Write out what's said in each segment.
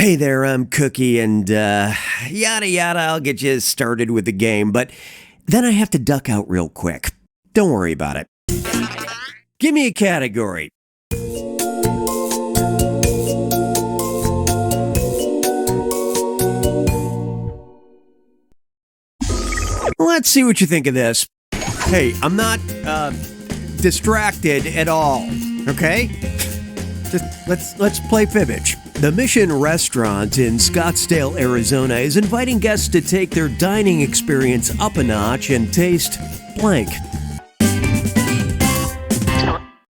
Hey there, I'm Cookie, and yada yada, I'll get you started with the game, but then I have to duck out real quick. Don't worry about it. Give me a category. Let's see what you think of this. Hey, I'm not distracted at all, okay? Just let's play FIBBAGE. The Mission Restaurant in Scottsdale, Arizona is inviting guests to take their dining experience up a notch and taste blank.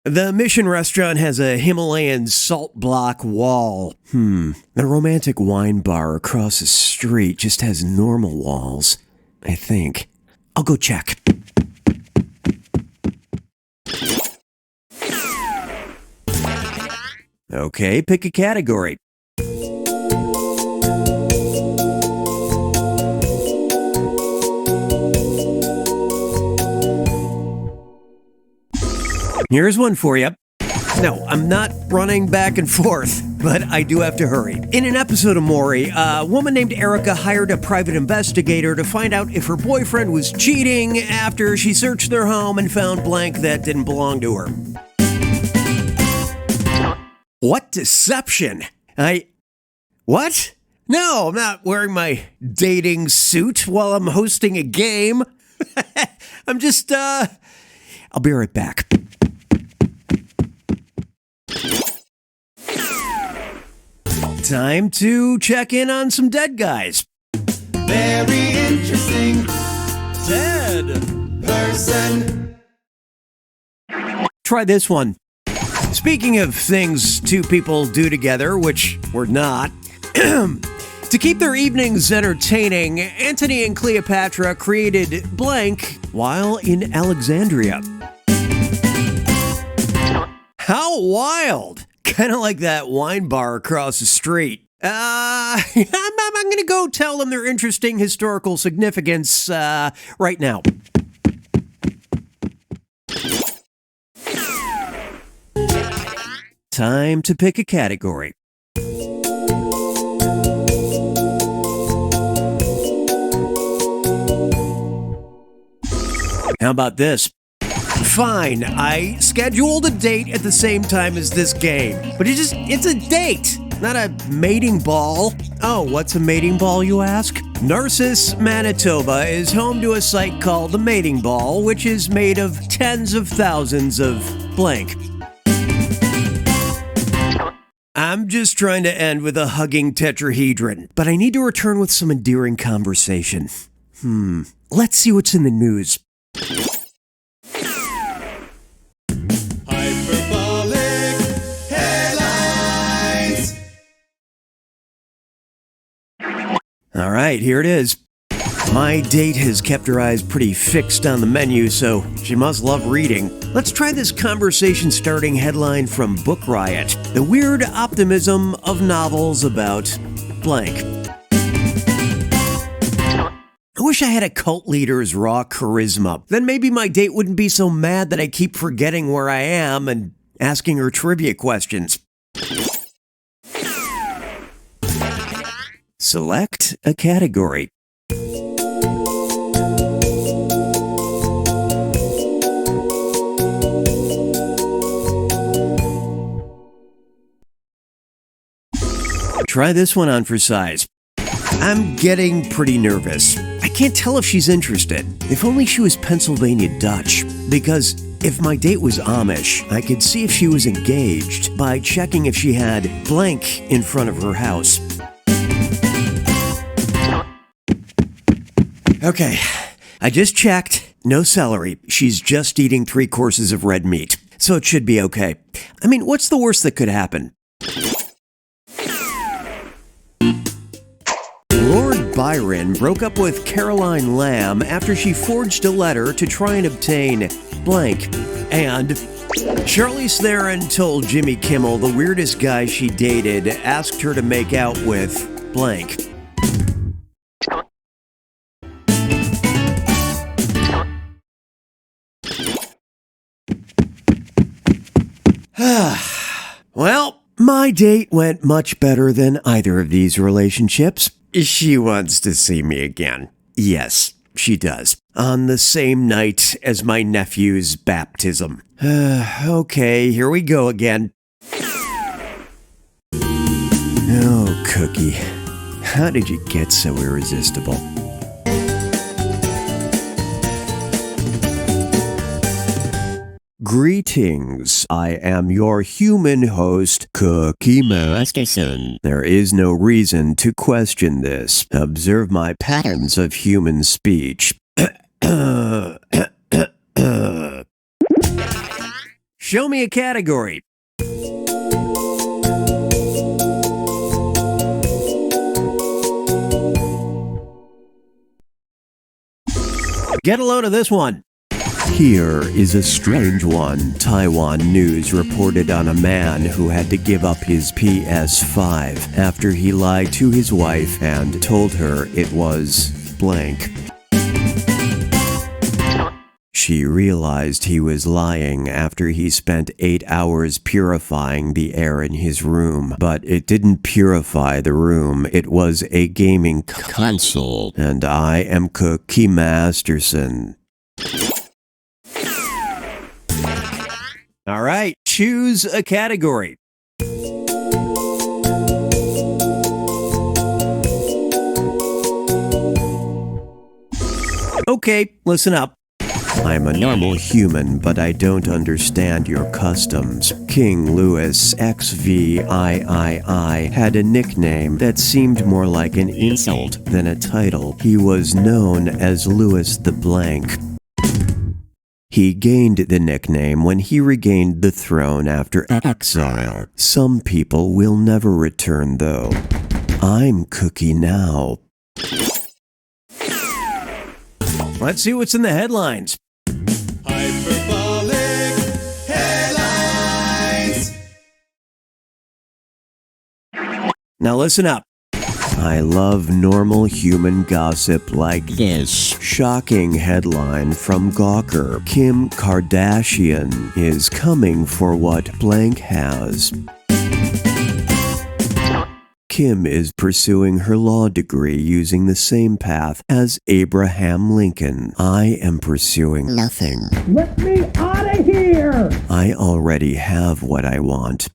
The Mission Restaurant has a Himalayan salt block wall. The romantic wine bar across the street just has normal walls, I think. I'll go check. Okay, pick a category. Here's one for you. No, I'm not running back and forth, but I do have to hurry. In an episode of Maury, a woman named Erica hired a private investigator to find out if her boyfriend was cheating after she searched their home and found blank that didn't belong to her. What deception? What? No, I'm not wearing my dating suit while I'm hosting a game. I'm just, I'll be right back. Time to check in on some dead guys. Very interesting. Dead person. Try this one. Speaking of things two people do together, which we're not, to keep their evenings entertaining, Antony and Cleopatra created blank while in Alexandria. How wild! Kind of like that wine bar across the street. I'm going to go tell them their interesting historical significance right now. Time to pick a category. How about this? Fine, I scheduled a date at the same time as this game, but it's a date, not a mating ball. Oh, what's a mating ball, you ask? Narcissus, Manitoba is home to a site called the Mating Ball, which is made of tens of thousands of blank. I'm just trying to end with a hugging tetrahedron, but I need to return with some endearing conversation. Let's see what's in the news. Hyperbolic headlines. All right, here it is. My date has kept her eyes pretty fixed on the menu, so she must love reading. Let's try this conversation-starting headline from Book Riot: The weird optimism of novels about blank. I wish I had a cult leader's raw charisma. Then maybe my date wouldn't be so mad that I keep forgetting where I am and asking her trivia questions. Select a category. Try this one on for size. I'm getting pretty nervous. I can't tell if she's interested. If only she was Pennsylvania Dutch. Because if my date was Amish, I could see if she was engaged by checking if she had blank in front of her house. Okay, I just checked. No celery. She's just eating 3 courses of red meat. So it should be okay. I mean, what's the worst that could happen? Lord Byron broke up with Caroline Lamb after she forged a letter to try and obtain blank. And Charlize Theron told Jimmy Kimmel the weirdest guy she dated asked her to make out with blank. Well, My date went much better than either of these relationships. She wants to see me again. Yes, she does. On the same night as my nephew's baptism. Okay, here we go again. Oh, Cookie. How did you get so irresistible? Greetings, I am your human host, Cookie Masterson. There is no reason to question this. Observe my patterns of human speech. Show me a category. Get a load of this one. Here is a strange one. Taiwan news reported on a man who had to give up his PS5 after he lied to his wife and told her it was blank. She realized he was lying after he spent 8 hours purifying the air in his room, but it didn't purify the room, it was a gaming console. And I am Cookie Masterson. All right, choose a category. Okay, listen up. I'm a normal human, but I don't understand your customs. King Louis XVIII had a nickname that seemed more like an insult than a title. He was known as Louis the Blank. He gained the nickname when he regained the throne after exile. Some people will never return, though. I'm Cookie now. Let's see what's in the headlines. Hyperbolic headlines. Now listen up. I love normal human gossip like this. Shocking headline from Gawker. Kim Kardashian is coming for what blank has. Kim is pursuing her law degree using the same path as Abraham Lincoln. I am pursuing nothing. Let me out of here! I already have what I want.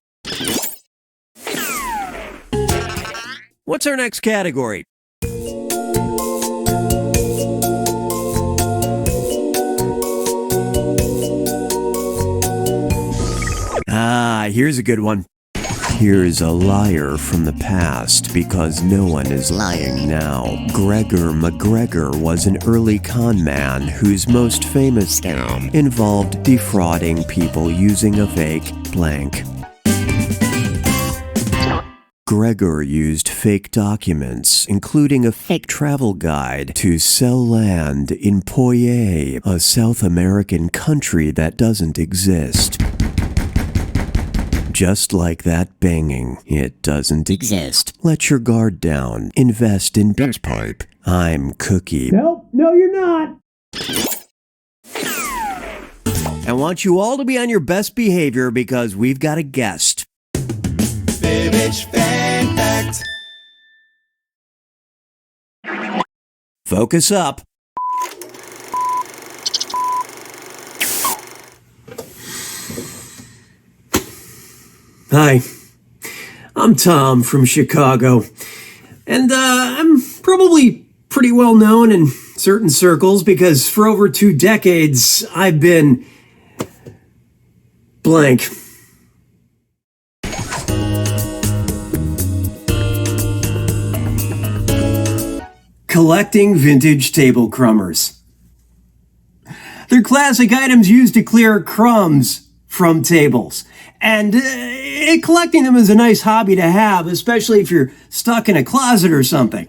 What's our next category? Here's a good one. Here's a liar from the past because no one is lying now. Gregor McGregor was an early con man whose most famous scam involved defrauding people using a fake blank. Gregor used fake documents, including a fake travel guide, to sell land in Poye, a South American country that doesn't exist. Just like that banging, it doesn't exist. Let your guard down. Invest in bench pipe. I'm Cookie. Nope, no you're not. I want you all to be on your best behavior because we've got a guest. FIBBAGE fan fact. Focus up. Hi, I'm Tom from Chicago, and I'm probably pretty well known in certain circles because for over 2 decades I've been blank. Collecting vintage table crumbers. They're classic items used to clear crumbs from tables. And collecting them is a nice hobby to have, especially if you're stuck in a closet or something.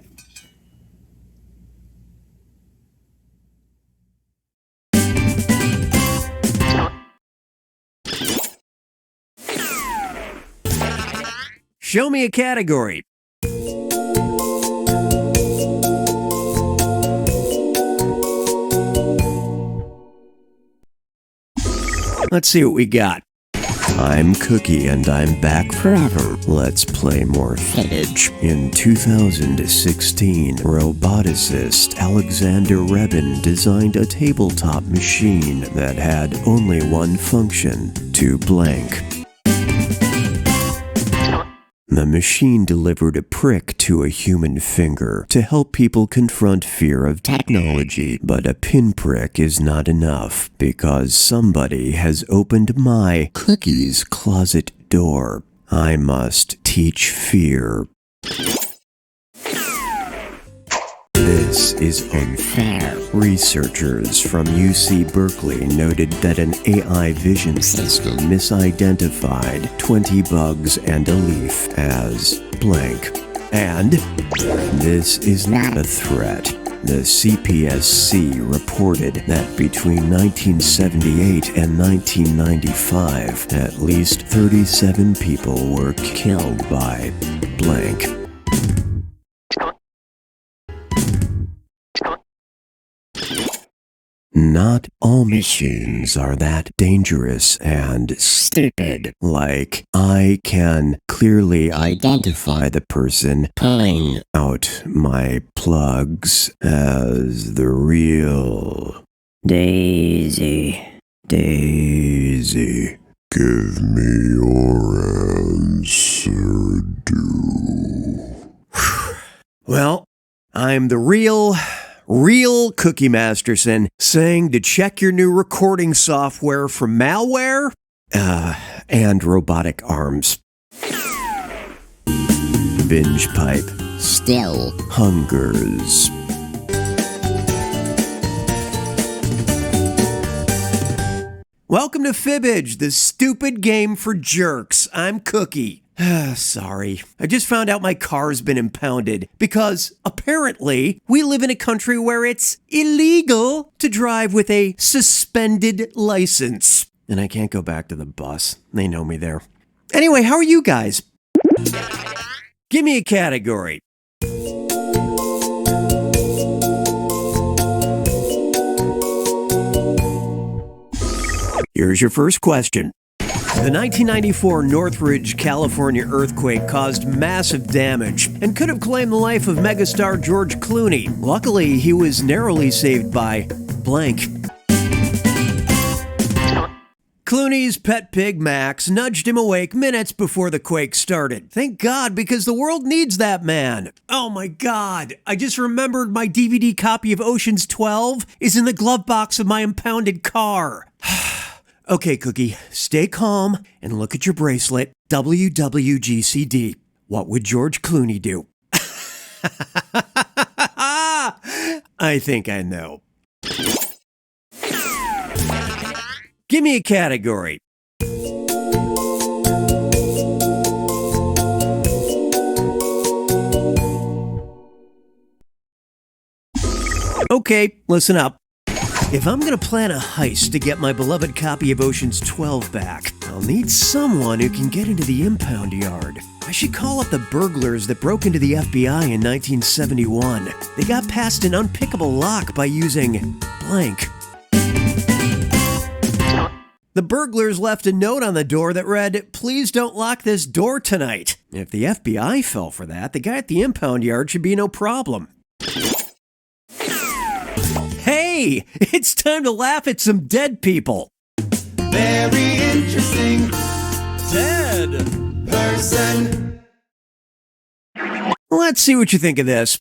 Show me a category. Let's see what we got. I'm Cookie and I'm back forever. Let's play more FIBBAGE. In 2016, roboticist Alexander Rebin designed a tabletop machine that had only one function: to blank. The machine delivered a prick to a human finger to help people confront fear of technology, but a pinprick is not enough because somebody has opened my Cookie's closet door. I must teach fear. This is unfair. Researchers from UC Berkeley noted that an AI vision system misidentified 20 bugs and a leaf as blank. And this is not a threat. The CPSC reported that between 1978 and 1995, at least 37 people were killed by blank. Not all machines are that dangerous and stupid. Like, I can clearly identify the person pulling out my plugs as the real Daisy. Daisy, give me your answer, Well, I'm the real Cookie Masterson, saying to check your new recording software for malware and robotic arms. Binge pipe still hungers. Welcome to FIBBAGE, the stupid game for jerks. I'm Cookie. Sorry. I just found out my car's been impounded because apparently we live in a country where it's illegal to drive with a suspended license. And I can't go back to the bus. They know me there. Anyway, how are you guys? Give me a category. Here's your first question. The 1994 Northridge, California earthquake caused massive damage and could have claimed the life of megastar George Clooney. Luckily, he was narrowly saved by blank. Clooney's pet pig Max nudged him awake minutes before the quake started. Thank God, because the world needs that man. Oh my God, I just remembered my DVD copy of Ocean's 12 is in the glove box of my impounded car. Okay, Cookie, stay calm and look at your bracelet. WWGCD. What would George Clooney do? I think I know. Give me a category. Okay, listen up. If I'm gonna plan a heist to get my beloved copy of Ocean's 12 back, I'll need someone who can get into the impound yard. I should call up the burglars that broke into the FBI in 1971. They got past an unpickable lock by using blank. The burglars left a note on the door that read, "Please don't lock this door tonight." If the FBI fell for that, the guy at the impound yard should be no problem. Hey, it's time to laugh at some dead people. Very interesting. Dead Person. Let's see what you think of this.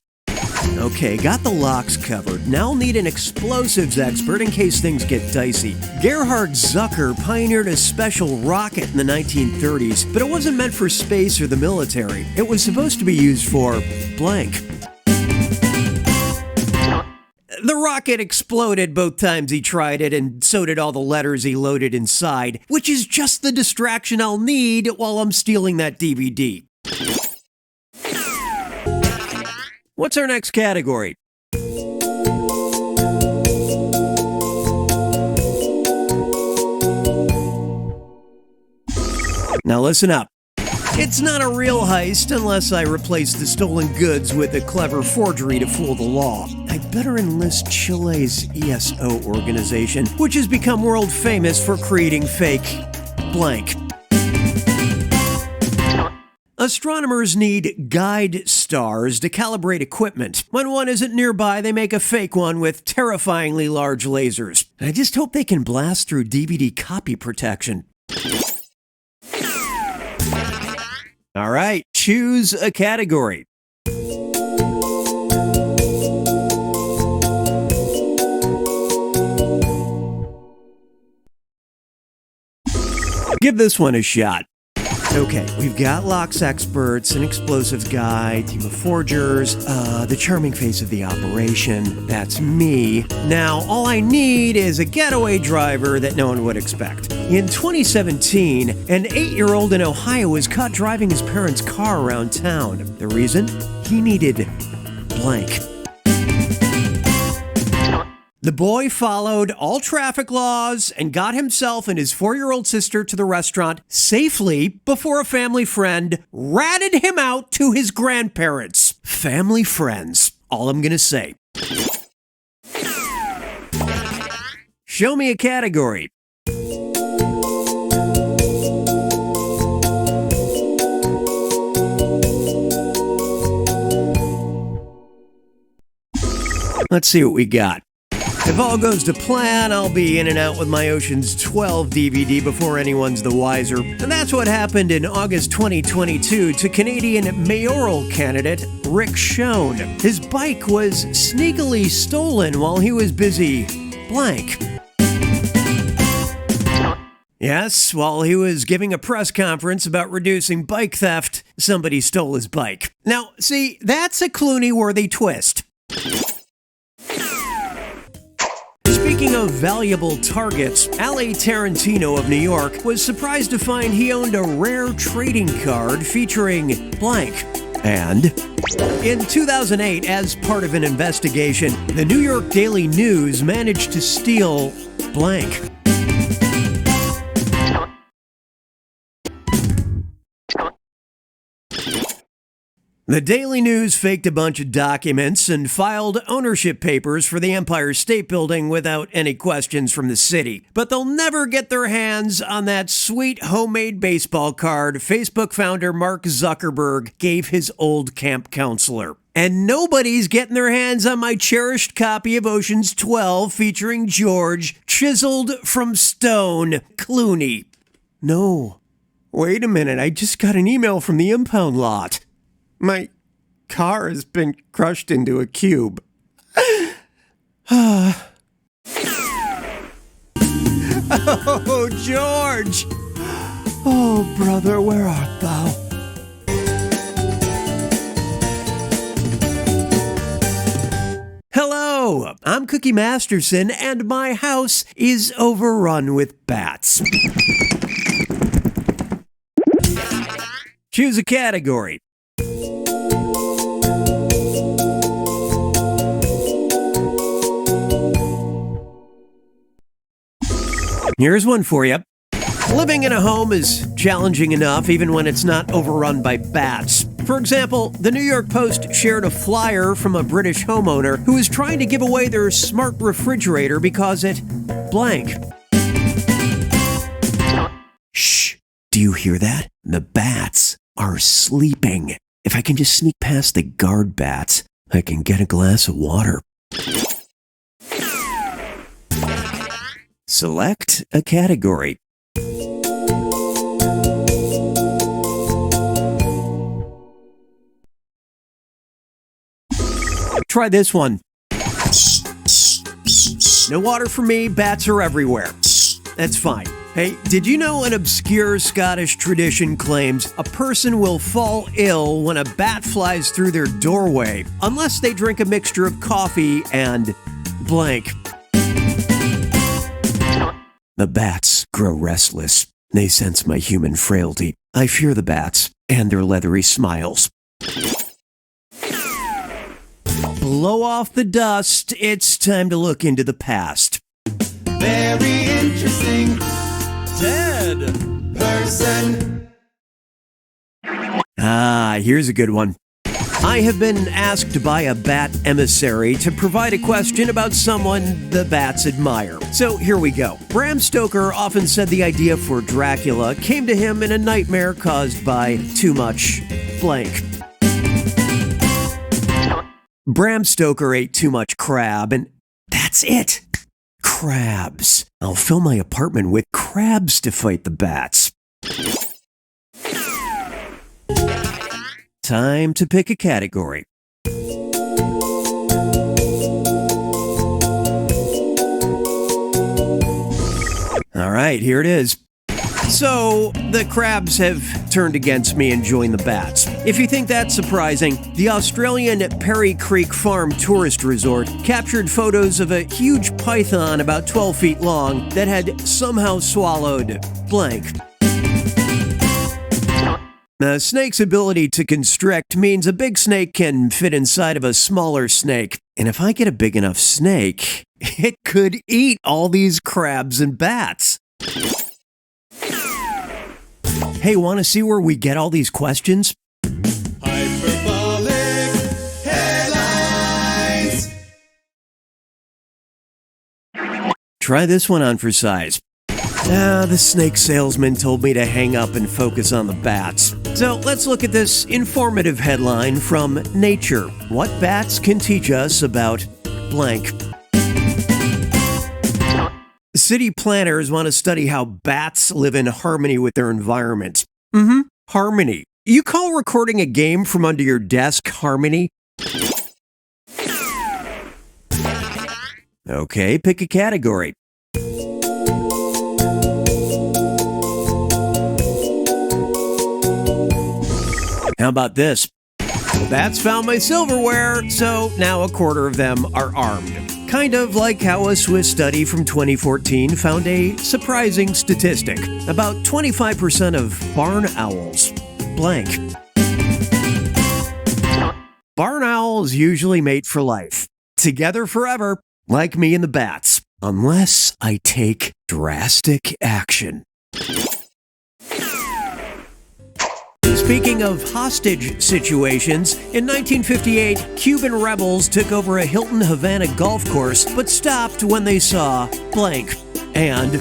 Okay, got the locks covered. Now I'll need an explosives expert in case things get dicey. Gerhard Zucker pioneered a special rocket in the 1930s, but it wasn't meant for space or the military. It was supposed to be used for blank. The rocket exploded both times he tried it, and so did all the letters he loaded inside, which is just the distraction I'll need while I'm stealing that DVD. What's our next category? Now listen up. It's not a real heist unless I replace the stolen goods with a clever forgery to fool the law. I'd better enlist Chile's ESO organization, which has become world famous for creating fake blank. Astronomers need guide stars to calibrate equipment. When one isn't nearby, they make a fake one with terrifyingly large lasers. I just hope they can blast through DVD copy protection. All right, choose a category. Give this one a shot. Okay, we've got locks experts, an explosives guy, team of forgers, the charming face of the operation. That's me. Now, all I need is a getaway driver that no one would expect. In 2017, an 8-year-old in Ohio was caught driving his parents' car around town. The reason? He needed blank. The boy followed all traffic laws and got himself and his 4-year-old sister to the restaurant safely before a family friend ratted him out to his grandparents. Family friends, all I'm gonna say. Show me a category. Let's see what we got. If all goes to plan, I'll be in and out with my Ocean's 12 DVD before anyone's the wiser. And that's what happened in August 2022 to Canadian mayoral candidate Rick Schoen. His bike was sneakily stolen while he was busy blank. Yes, while he was giving a press conference about reducing bike theft, somebody stole his bike. Now, see, that's a Clooney-worthy twist. Speaking of valuable targets, L.A. Tarantino of New York was surprised to find he owned a rare trading card featuring blank. And in 2008, as part of an investigation, the New York Daily News managed to steal blank. The Daily News faked a bunch of documents and filed ownership papers for the Empire State Building without any questions from the city. But they'll never get their hands on that sweet homemade baseball card Facebook founder Mark Zuckerberg gave his old camp counselor. And nobody's getting their hands on my cherished copy of Ocean's 12 featuring George, chiseled from stone, Clooney. No. Wait a minute, I just got an email from the impound lot. My car has been crushed into a cube. Oh, George! Oh, brother, where art thou? Hello, I'm Cookie Masterson, and my house is overrun with bats. Choose a category. Here's one for you. Living in a home is challenging enough even when it's not overrun by bats. For example, the New York Post shared a flyer from a British homeowner who is trying to give away their smart refrigerator because it blank. Shh, do you hear that? The bats are sleeping. If I can just sneak past the guard bats, I can get a glass of water. Select a category. Try this one. No water for me, bats are everywhere. That's fine. Hey, did you know an obscure Scottish tradition claims a person will fall ill when a bat flies through their doorway unless they drink a mixture of coffee and blank? The bats grow restless. They sense my human frailty. I fear the bats and their leathery smiles. Blow off the dust. It's time to look into the past. Very interesting Dead person. Ah, here's a good one. I have been asked by a bat emissary to provide a question about someone the bats admire. So here we go. Bram Stoker often said the idea for Dracula came to him in a nightmare caused by too much blank. Bram Stoker ate too much crab, and that's it. Crabs. I'll fill my apartment with crabs to fight the bats. Time to pick a category. All right, here it is. So, the crabs have turned against me and joined the bats. If you think that's surprising, the Australian Perry Creek Farm Tourist Resort captured photos of a huge python about 12 feet long that had somehow swallowed blank. A snake's ability to constrict means a big snake can fit inside of a smaller snake. And if I get a big enough snake, it could eat all these crabs and bats. Hey, want to see where we get all these questions? Hyperbolic headlines. Try this one on for size. The snake salesman told me to hang up and focus on the bats. So let's look at this informative headline from Nature. What bats can teach us about blank? City planners want to study how bats live in harmony with their environment. Harmony. You call recording a game from under your desk harmony? Okay, pick a category. How about this? The bats found my silverware, so now a quarter of them are armed. Kind of like how a Swiss study from 2014 found a surprising statistic. About 25% of barn owls blank. Barn owls usually mate for life. Together forever, like me and the bats. Unless I take drastic action. Speaking of hostage situations, in 1958, Cuban rebels took over a Hilton Havana golf course, but stopped when they saw blank. And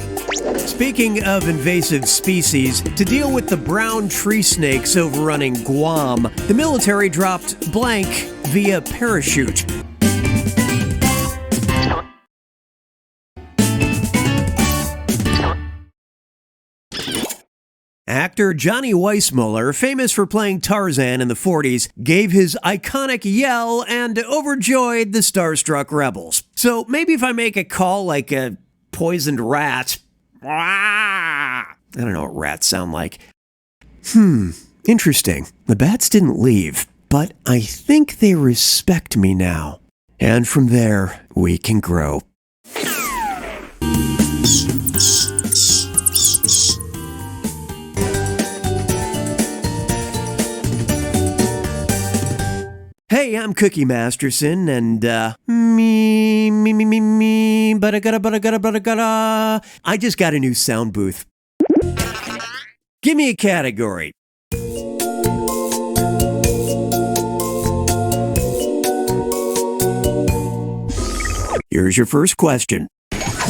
speaking of invasive species, to deal with the brown tree snakes overrunning Guam, the military dropped blank via parachute. Actor Johnny Weissmuller, famous for playing Tarzan in the 40s, gave his iconic yell and overjoyed the starstruck rebels. So maybe if I make a call like a poisoned rat. I don't know what rats sound like. Interesting. The bats didn't leave, but I think they respect me now. And from there, we can grow. Hey, I'm Cookie Masterson, and, I just got a new sound booth. Give me a category. Here's your first question.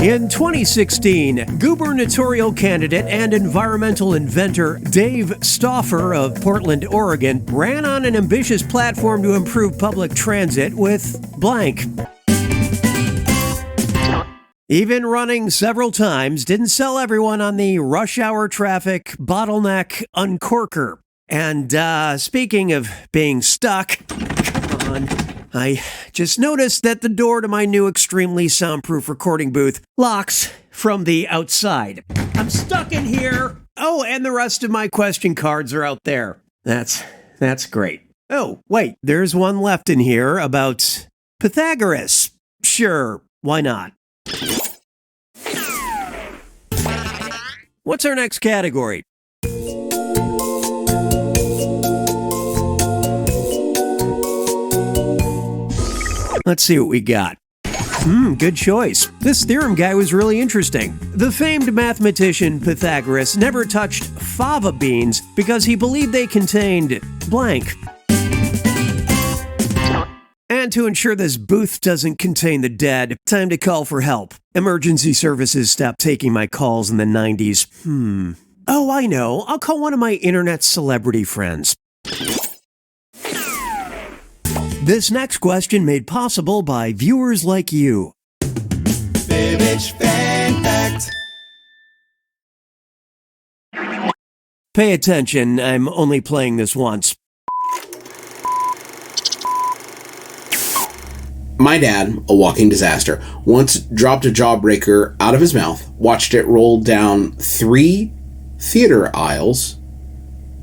In 2016, gubernatorial candidate and environmental inventor Dave Stauffer of Portland, Oregon, ran on an ambitious platform to improve public transit with blank. Even running several times, didn't sell everyone on the rush hour traffic bottleneck uncorker. And speaking of being stuck, come on. I just noticed that the door to my new extremely soundproof recording booth locks from the outside. I'm stuck in here. Oh, and the rest of my question cards are out there. That's great. Oh, wait, there's one left in here about Pythagoras. Sure, why not? What's our next category? Let's see what we got. Good choice. This theorem guy was really interesting. The famed mathematician Pythagoras never touched fava beans because he believed they contained blank. And to ensure this booth doesn't contain the dead, time to call for help. Emergency services stopped taking my calls in the 90s. Oh, I know. I'll call one of my internet celebrity friends. This next question made possible by viewers like you. FIBBAGE Fan Fact. Pay attention, I'm only playing this once. My dad, a walking disaster, once dropped a jawbreaker out of his mouth, watched it roll down 3 theater aisles,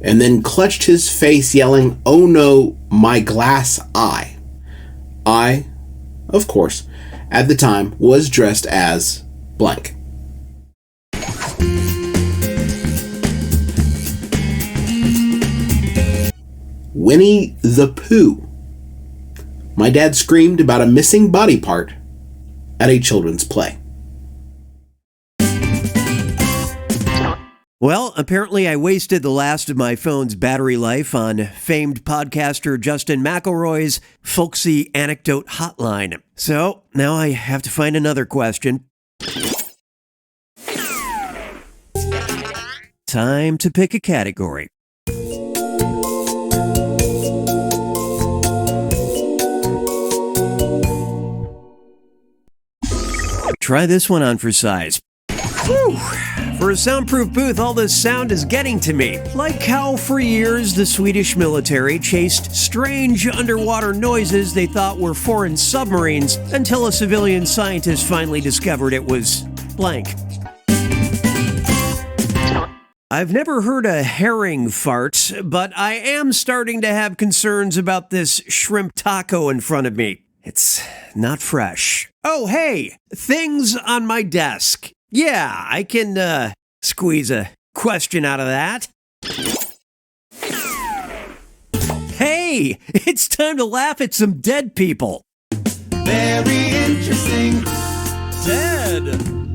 and then clutched his face yelling, "Oh no, my glass eye." I, of course, at the time was dressed as blank. Winnie the Pooh. My dad screamed about a missing body part at a children's play. Well, apparently I wasted the last of my phone's battery life on famed podcaster Justin McElroy's folksy anecdote hotline. So now I have to find another question. Time to pick a category. Try this one on for size. Whew. For a soundproof booth, all this sound is getting to me. Like how for years the Swedish military chased strange underwater noises they thought were foreign submarines until a civilian scientist finally discovered it was blank. I've never heard a herring fart, but I am starting to have concerns about this shrimp taco in front of me. It's not fresh. Oh, hey, things on my desk. Yeah, I can squeeze a question out of that. Hey, it's time to laugh at some dead people. Very interesting. Dead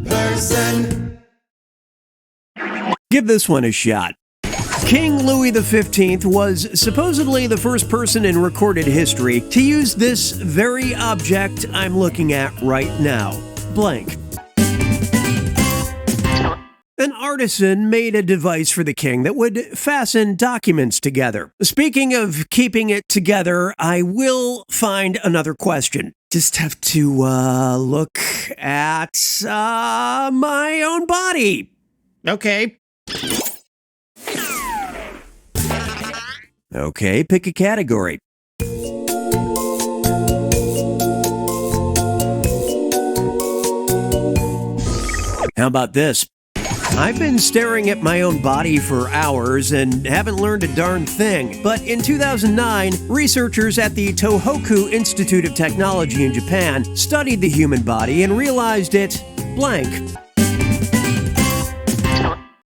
person. Give this one a shot. King Louis XV was supposedly the first person in recorded history to use this very object I'm looking at right now. Blank. An artisan made a device for the king that would fasten documents together. Speaking of keeping it together, I will find another question. Just have to look at my own body. Okay. Okay, pick a category. How about this? I've been staring at my own body for hours and haven't learned a darn thing. But in 2009, researchers at the Tohoku Institute of Technology in Japan studied the human body and realized it blank.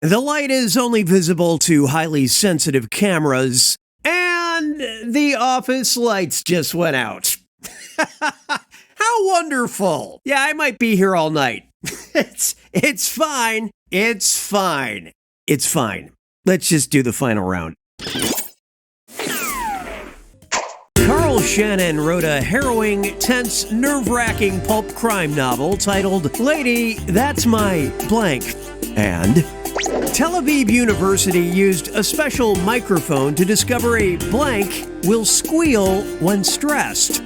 The light is only visible to highly sensitive cameras, and the office lights just went out. How wonderful! Yeah, I might be here all night. It's fine. It's fine. It's fine. Let's just do the final round. Carl Shannon wrote a harrowing, tense, nerve-wracking pulp crime novel titled Lady, That's My Blank. And Tel Aviv University used a special microphone to discover a blank will squeal when stressed.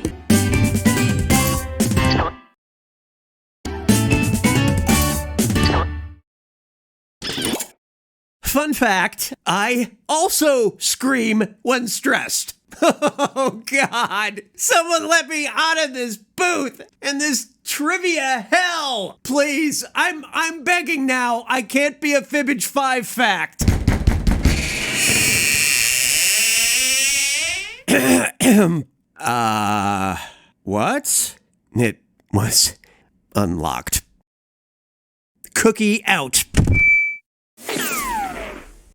Fun fact, I also scream when stressed. Oh, God. Someone let me out of this booth and this trivia hell. Please, I'm begging now. I can't be a Fibbage 5 fact. What? It was unlocked. Cookie out.